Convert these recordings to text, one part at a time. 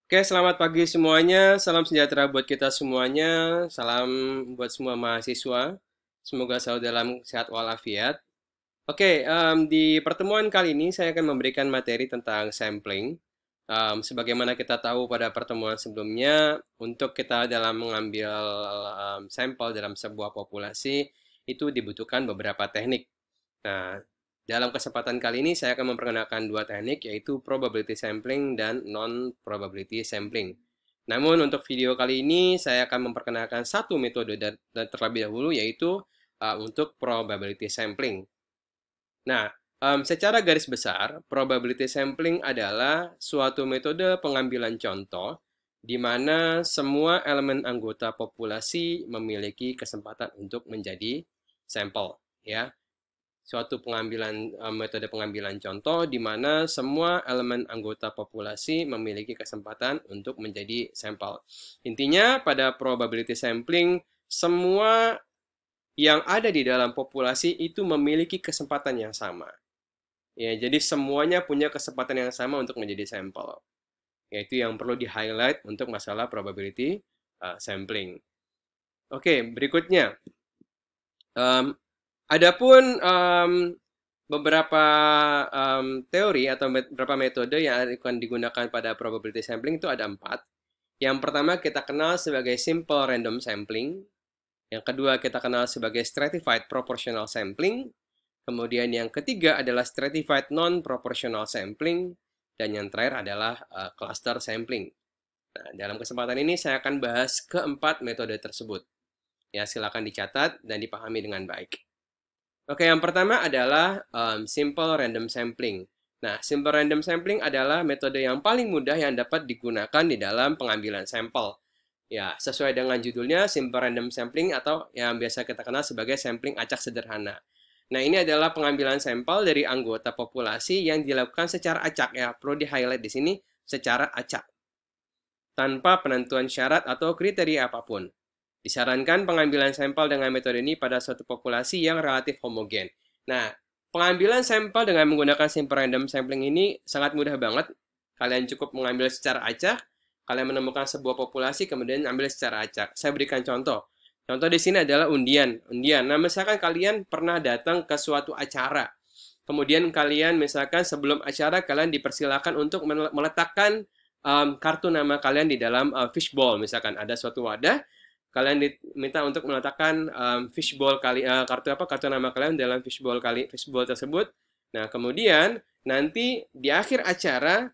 Oke, selamat pagi semuanya. Salam sejahtera buat kita semuanya. Salam buat semua mahasiswa. Semoga selalu dalam sehat walafiat. Oke, di pertemuan kali ini saya akan memberikan materi tentang sampling. Sebagaimana kita tahu pada pertemuan sebelumnya, untuk kita dalam mengambil sampel dalam sebuah populasi, itu dibutuhkan beberapa teknik. Nah, dalam kesempatan kali ini saya akan memperkenalkan dua teknik, yaitu probability sampling dan non-probability sampling. Namun untuk video kali ini saya akan memperkenalkan satu metode terlebih dahulu, yaitu untuk probability sampling. Nah, secara garis besar, probability sampling adalah suatu metode pengambilan contoh di mana semua elemen anggota populasi memiliki kesempatan untuk menjadi sampel, ya. Suatu metode pengambilan contoh di mana semua elemen anggota populasi memiliki kesempatan untuk menjadi sampel. Intinya pada probability sampling, semua yang ada di dalam populasi itu memiliki kesempatan yang sama. Ya, jadi semuanya punya kesempatan yang sama untuk menjadi sampel. Yaitu yang perlu di-highlight untuk masalah probability sampling. Oke, berikutnya. Adapun beberapa teori atau beberapa metode yang akan digunakan pada probability sampling itu ada 4. Yang pertama kita kenal sebagai simple random sampling. Yang kedua kita kenal sebagai stratified proportional sampling. Kemudian yang ketiga adalah stratified non-proportional sampling. Dan yang terakhir adalah cluster sampling. Nah, dalam kesempatan ini saya akan bahas keempat metode tersebut. Ya, silakan dicatat dan dipahami dengan baik. Oke, yang pertama adalah simple random sampling. Nah, simple random sampling adalah metode yang paling mudah yang dapat digunakan di dalam pengambilan sampel. Ya, sesuai dengan judulnya, simple random sampling atau yang biasa kita kenal sebagai sampling acak sederhana. Nah, ini adalah pengambilan sampel dari anggota populasi yang dilakukan secara acak, ya. Perlu di-highlight di sini, secara acak. Tanpa penentuan syarat atau kriteria apapun. Disarankan pengambilan sampel dengan metode ini pada suatu populasi yang relatif homogen. Nah, pengambilan sampel dengan menggunakan simple random sampling ini sangat mudah banget. Kalian cukup mengambil secara acak, kalian menemukan sebuah populasi, kemudian ambil secara acak. Saya berikan contoh. Contoh di sini adalah undian. Nah, misalkan kalian pernah datang ke suatu acara. Kemudian kalian misalkan sebelum acara kalian dipersilakan untuk meletakkan kartu nama kalian di dalam fishbowl. Misalkan ada suatu wadah, kalian diminta untuk meletakkan fishbowl kartu nama kalian dalam fishbowl tersebut. Nah, kemudian nanti di akhir acara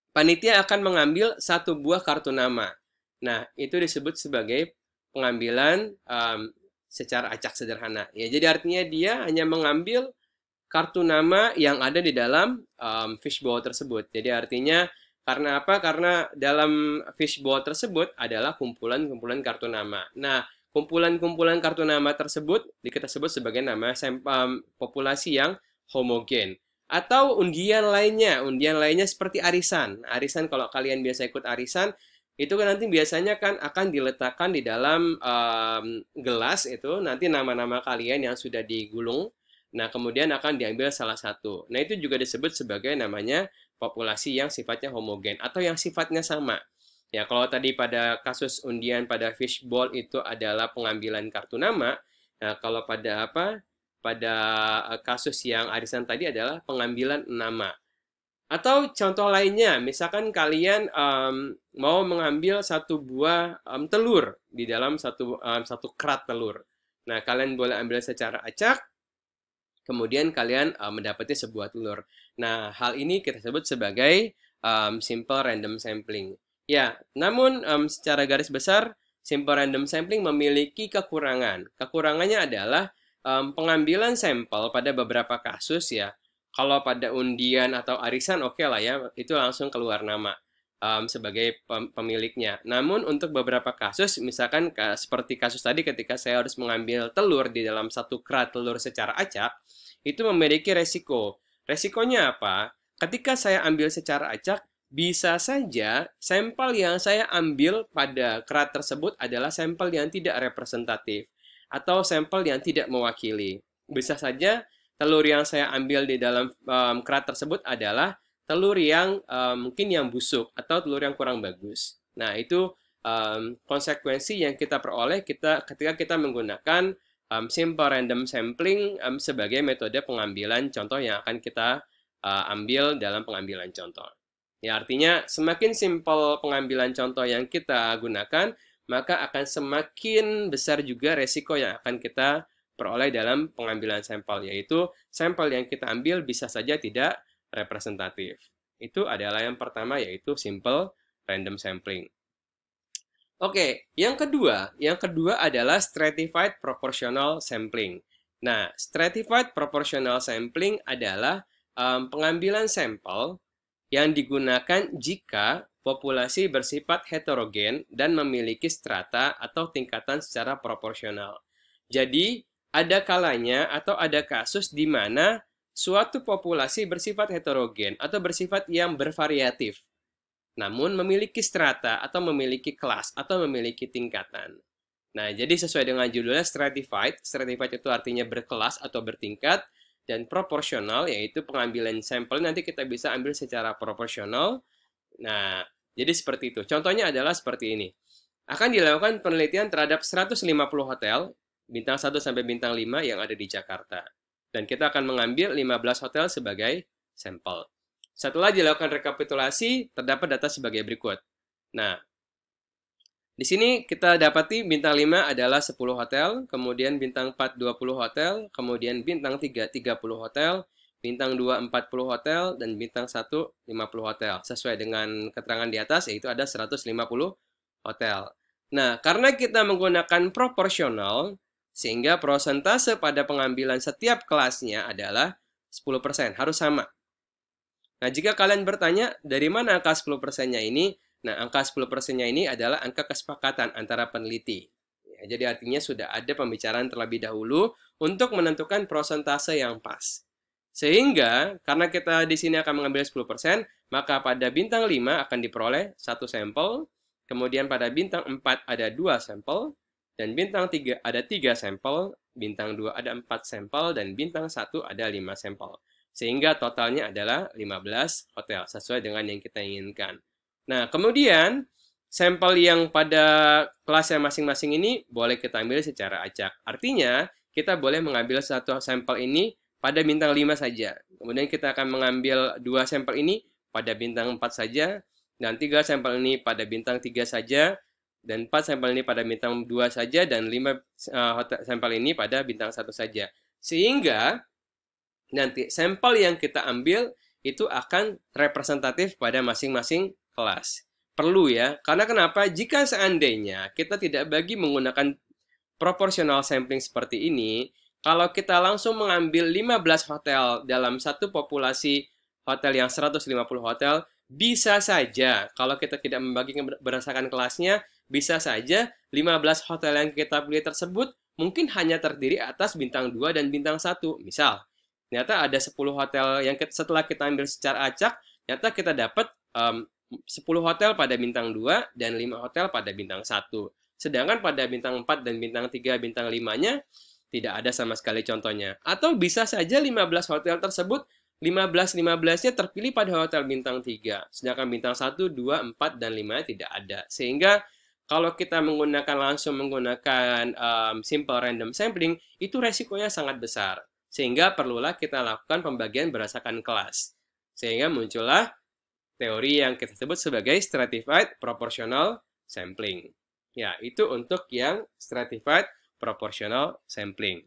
panitia akan mengambil satu buah kartu nama. Nah, itu disebut sebagai pengambilan secara acak sederhana. Ya, jadi artinya dia hanya mengambil kartu nama yang ada di dalam fishbowl tersebut. Jadi artinya karena apa? Karena dalam fishbowl tersebut adalah kumpulan-kumpulan kartu nama. Nah, kumpulan-kumpulan kartu nama tersebut kita sebut sebagai nama populasi yang homogen. Atau undian lainnya seperti arisan. Arisan kalau kalian biasa ikut arisan, itu kan nanti biasanya kan akan diletakkan di dalam gelas itu nanti nama-nama kalian yang sudah digulung. Nah, kemudian akan diambil salah satu. Nah, itu juga disebut sebagai namanya populasi yang sifatnya homogen atau yang sifatnya sama. Ya, kalau tadi pada kasus undian pada fishbowl itu adalah pengambilan kartu nama, nah kalau pada Pada kasus yang arisan tadi adalah pengambilan nama. Atau contoh lainnya, misalkan kalian mau mengambil satu buah telur di dalam satu kerat telur. Nah, kalian boleh ambil secara acak, kemudian kalian mendapati sebuah telur. Nah, hal ini kita sebut sebagai simple random sampling. Ya, namun secara garis besar, simple random sampling memiliki kekurangan. Kekurangannya adalah pengambilan sampel pada beberapa kasus ya. Kalau pada undian atau arisan oke lah ya, itu langsung keluar nama sebagai pemiliknya. Namun untuk beberapa kasus, misalkan seperti kasus tadi ketika saya harus mengambil telur di dalam satu kerat telur secara acak, itu memiliki resiko. Resikonya apa? Ketika saya ambil secara acak, bisa saja sampel yang saya ambil pada kerat tersebut adalah sampel yang tidak representatif atau sampel yang tidak mewakili. Bisa saja telur yang saya ambil di dalam kerat tersebut adalah telur yang mungkin yang busuk atau telur yang kurang bagus. Nah, itu konsekuensi yang kita peroleh ketika kita menggunakan simple random sampling sebagai metode pengambilan contoh yang akan kita ambil dalam pengambilan contoh. Ya, artinya semakin simpel pengambilan contoh yang kita gunakan, maka akan semakin besar juga resiko yang akan kita peroleh dalam pengambilan sampel, yaitu sampel yang kita ambil bisa saja tidak representatif. Itu adalah yang pertama, yaitu simple random sampling. Oke, yang kedua adalah stratified proportional sampling. Nah, stratified proportional sampling adalah pengambilan sampel yang digunakan jika populasi bersifat heterogen dan memiliki strata atau tingkatan secara proporsional. Jadi, ada kalanya atau ada kasus di mana suatu populasi bersifat heterogen atau bersifat yang bervariatif, namun memiliki strata atau memiliki kelas atau memiliki tingkatan. Nah, jadi sesuai dengan judulnya stratified itu artinya berkelas atau bertingkat, dan proporsional yaitu pengambilan sampel nanti kita bisa ambil secara proporsional. Nah, jadi seperti itu. Contohnya adalah seperti ini. Akan dilakukan penelitian terhadap 150 hotel, bintang 1 sampai bintang 5 yang ada di Jakarta. Dan kita akan mengambil 15 hotel sebagai sampel. Setelah dilakukan rekapitulasi, terdapat data sebagai berikut. Nah, di sini kita dapati bintang 5 adalah 10 hotel, kemudian bintang 4 20 hotel, kemudian bintang 3 30 hotel, bintang 2 40 hotel, dan bintang 1 50 hotel. Sesuai dengan keterangan di atas, yaitu ada 150 hotel. Nah, karena kita menggunakan proporsional, sehingga prosentase pada pengambilan setiap kelasnya adalah 10%, harus sama. Nah, jika kalian bertanya, dari mana angka 10%-nya ini? Nah, angka 10%-nya ini adalah angka kesepakatan antara peneliti. Ya, jadi artinya sudah ada pembicaraan terlebih dahulu untuk menentukan prosentase yang pas. Sehingga, karena kita di sini akan mengambil 10%, maka pada bintang 5 akan diperoleh 1 sampel, kemudian pada bintang 4 ada 2 sampel, dan bintang 3 ada 3 sampel, bintang 2 ada 4 sampel, dan bintang 1 ada 5 sampel. Sehingga totalnya adalah 15 hotel, sesuai dengan yang kita inginkan. Nah, kemudian sampel yang pada kelasnya masing-masing ini boleh kita ambil secara acak. Artinya, kita boleh mengambil satu sampel ini pada bintang 5 saja. Kemudian kita akan mengambil 2 sampel ini pada bintang 4 saja, dan 3 sampel ini pada bintang 3 saja, dan 4 sampel ini pada bintang 2 saja, dan 5 sampel ini pada bintang 1 saja. Sehingga nanti sampel yang kita ambil itu akan representatif pada masing-masing kelas. Perlu ya, karena kenapa? Jika seandainya kita tidak bagi menggunakan proportional sampling seperti ini, kalau kita langsung mengambil 15 hotel dalam satu populasi hotel yang 150 hotel, bisa saja, kalau kita tidak membagi berdasarkan kelasnya, bisa saja 15 hotel yang kita pilih tersebut mungkin hanya terdiri atas bintang 2 dan bintang 1. Misal, ternyata ada 10 hotel yang setelah kita ambil secara acak, ternyata kita dapat 10 hotel pada bintang 2 dan 5 hotel pada bintang 1. Sedangkan pada bintang 4 dan bintang 3, bintang 5-nya tidak ada sama sekali contohnya. Atau bisa saja 15 hotel tersebut 15-15-nya terpilih pada hotel bintang 3. Sedangkan bintang 1, 2, 4, dan 5 tidak ada. Sehingga kalau kita langsung menggunakan simple random sampling, itu resikonya sangat besar. Sehingga perlulah kita lakukan pembagian berdasarkan kelas. Sehingga muncullah teori yang kita sebut sebagai stratified proportional sampling. Ya, itu untuk yang stratified proportional sampling.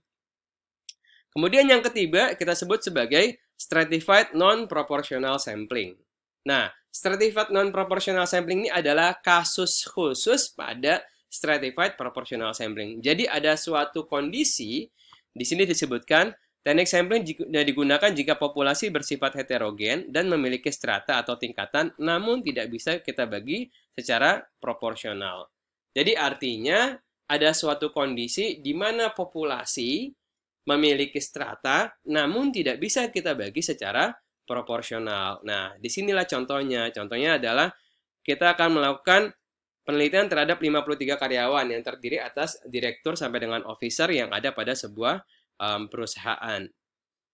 Kemudian yang ketiga kita sebut sebagai stratified non-proportional sampling. Nah, stratified non-proportional sampling ini adalah kasus khusus pada stratified proportional sampling. Jadi ada suatu kondisi, di sini disebutkan, teknik sampling digunakan jika populasi bersifat heterogen dan memiliki strata atau tingkatan, namun tidak bisa kita bagi secara proporsional. Jadi artinya ada suatu kondisi di mana populasi memiliki strata, namun tidak bisa kita bagi secara proporsional. Nah, disinilah contohnya. Contohnya adalah kita akan melakukan penelitian terhadap 53 karyawan yang terdiri atas direktur sampai dengan officer yang ada pada sebuah perusahaan.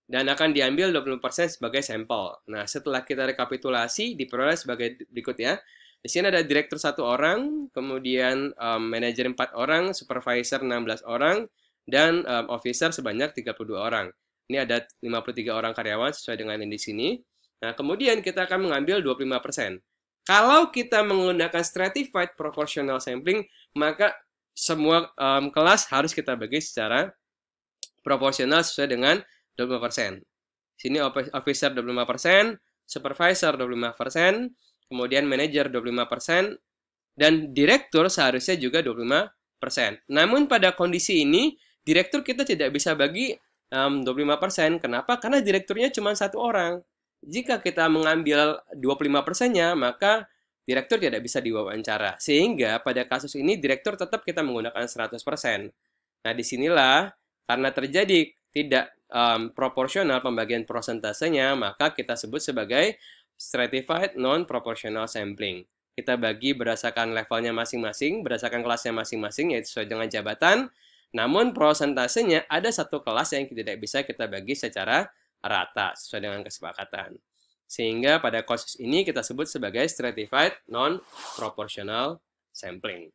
dan akan diambil 20% sebagai sampel. Nah, setelah kita rekapitulasi, diperoleh sebagai berikut ya. Di sini ada direktur 1 orang, kemudian manajer 4 orang, supervisor 16 orang, dan officer sebanyak 32 orang. Ini ada 53 orang karyawan sesuai dengan yang di sini. Nah, kemudian kita akan mengambil 25%. Kalau kita menggunakan stratified proportional sampling, maka semua kelas harus kita bagi secara proporsional sesuai dengan 25%. Sini officer 25%, supervisor 25%, kemudian manajer 25%, dan direktur seharusnya juga 25%. Namun pada kondisi ini, direktur kita tidak bisa bagi 25%. Kenapa? Karena direkturnya cuma 1 orang. Jika kita mengambil 25%-nya, maka direktur tidak bisa diwawancara. Sehingga pada kasus ini, direktur tetap kita menggunakan 100%. Nah, disinilah karena terjadi tidak proporsional pembagian prosentasenya, maka kita sebut sebagai stratified non-proportional sampling. Kita bagi berdasarkan levelnya masing-masing, berdasarkan kelasnya masing-masing, yaitu sesuai dengan jabatan. Namun prosentasenya ada satu kelas yang tidak bisa kita bagi secara rata, sesuai dengan kesepakatan. Sehingga pada kasus ini kita sebut sebagai stratified non-proportional sampling.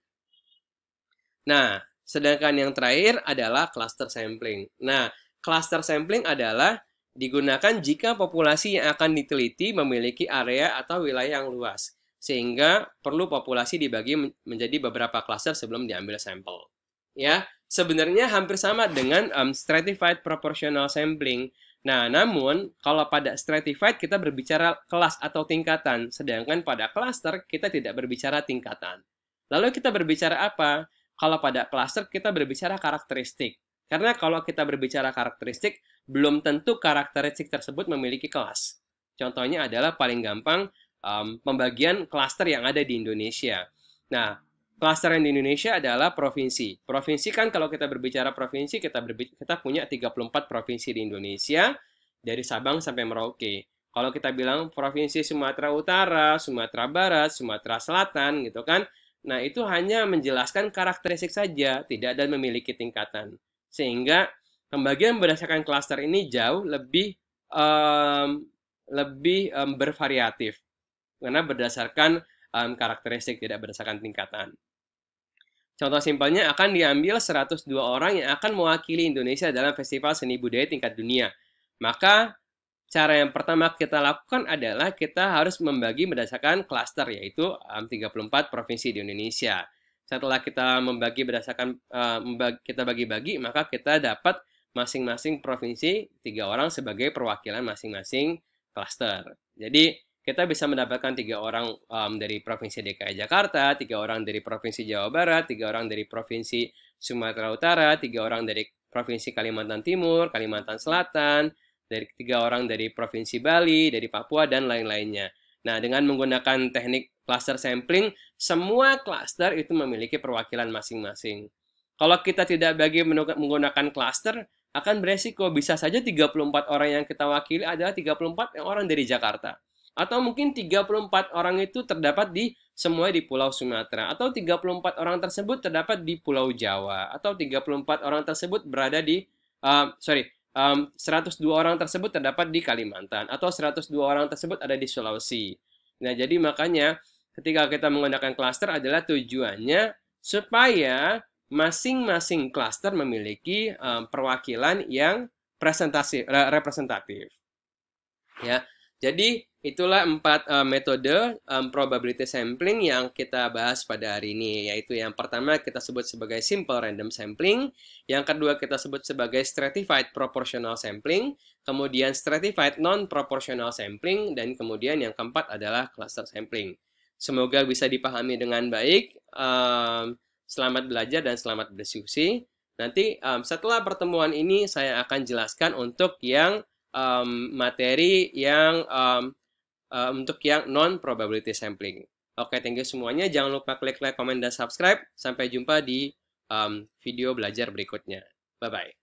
Nah, sedangkan yang terakhir adalah cluster sampling. Nah, cluster sampling adalah digunakan jika populasi yang akan diteliti memiliki area atau wilayah yang luas, sehingga perlu populasi dibagi menjadi beberapa cluster sebelum diambil sampel. Ya, sebenarnya hampir sama dengan stratified proportional sampling. Nah, namun kalau pada stratified kita berbicara kelas atau tingkatan, sedangkan pada cluster kita tidak berbicara tingkatan. Lalu kita berbicara apa? Kalau pada cluster kita berbicara karakteristik. Karena kalau kita berbicara karakteristik, belum tentu karakteristik tersebut memiliki kelas. Contohnya adalah paling gampang pembagian klaster yang ada di Indonesia. Nah, klaster yang di Indonesia adalah provinsi. Provinsi kan kalau kita berbicara provinsi, kita punya 34 provinsi di Indonesia, dari Sabang sampai Merauke. Kalau kita bilang provinsi Sumatera Utara, Sumatera Barat, Sumatera Selatan, gitu kan. Nah, itu hanya menjelaskan karakteristik saja, tidak ada memiliki tingkatan. Sehingga pembagian berdasarkan klaster ini jauh lebih bervariatif karena berdasarkan karakteristik, tidak berdasarkan tingkatan. Contoh simpelnya, akan diambil 102 orang yang akan mewakili Indonesia dalam festival seni budaya tingkat dunia. Maka cara yang pertama kita lakukan adalah kita harus membagi berdasarkan klaster, yaitu 34 provinsi di Indonesia. Setelah kita membagi berdasarkan kita bagi-bagi, maka kita dapat masing-masing provinsi 3 orang sebagai perwakilan masing-masing klaster. Jadi kita bisa mendapatkan 3 orang dari Provinsi DKI Jakarta, 3 orang dari Provinsi Jawa Barat, 3 orang dari Provinsi Sumatera Utara, 3 orang dari Provinsi Kalimantan Timur, Kalimantan Selatan, 3 orang dari Provinsi Bali, dari Papua, dan lain-lainnya. Nah, dengan menggunakan teknik cluster sampling, semua cluster itu memiliki perwakilan masing-masing. Kalau kita tidak bagi menggunakan cluster, akan beresiko bisa saja 34 orang yang kita wakili adalah 34 orang dari Jakarta. Atau mungkin 34 orang itu terdapat semua di Pulau Sumatera. Atau 34 orang tersebut terdapat di Pulau Jawa. Atau 34 orang tersebut berada di, 102 orang tersebut terdapat di Kalimantan, atau 102 orang tersebut ada di Sulawesi. Nah, jadi makanya ketika kita menggunakan klaster adalah tujuannya supaya masing-masing klaster memiliki perwakilan yang representatif. Ya, jadi itulah 4 metode probability sampling yang kita bahas pada hari ini, yaitu yang pertama kita sebut sebagai simple random sampling, yang kedua kita sebut sebagai stratified proportional sampling, kemudian stratified non-proportional sampling, dan kemudian yang keempat adalah cluster sampling. Semoga bisa dipahami dengan baik. Selamat belajar dan selamat berdiskusi. Nanti setelah pertemuan ini saya akan jelaskan untuk yang materi yang untuk yang non-probability sampling. Oke, thank you semuanya. Jangan lupa klik like, comment, dan subscribe. Sampai jumpa di video belajar berikutnya. Bye-bye.